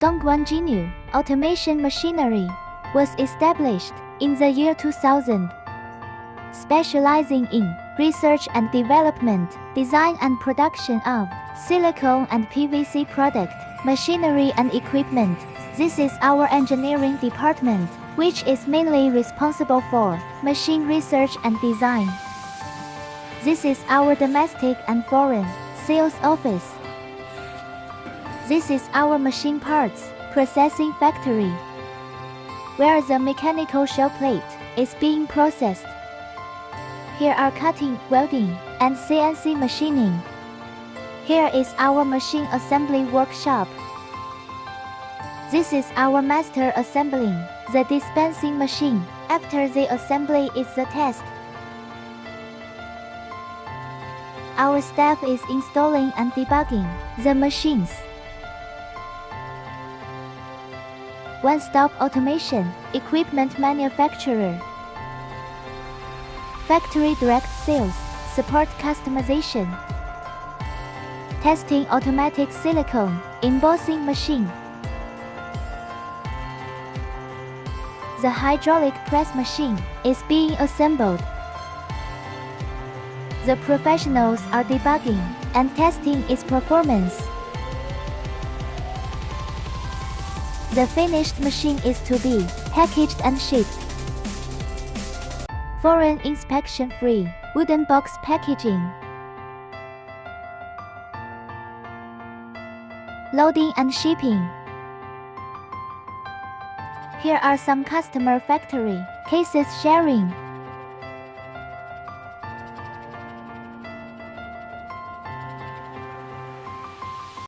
Dongguan Jinyu Automation Machinery was established in the year 2000, specializing in research and development, design and production of silicone and PVC product, machinery and equipment. This is our engineering department, which is mainly responsible for machine research and design. This is our domestic and foreign sales office. This is our machine parts processing factory, where the mechanical shell plate is being processed. Here are cutting, welding, and CNC machining. Here is our machine assembly workshop. This is our master assembling the dispensing machine. After the assembly is the test. Our staff is installing and debugging the machines. One-stop automation, equipment manufacturer. Factory direct sales, support customization. Testing automatic silicone, embossing machine. The hydraulic press machine is being assembled. The professionals are debugging and testing its performance. The finished machine is to be packaged and shipped. Foreign inspection-free, wooden box packaging. Loading and shipping. Here are some customer factory cases sharing.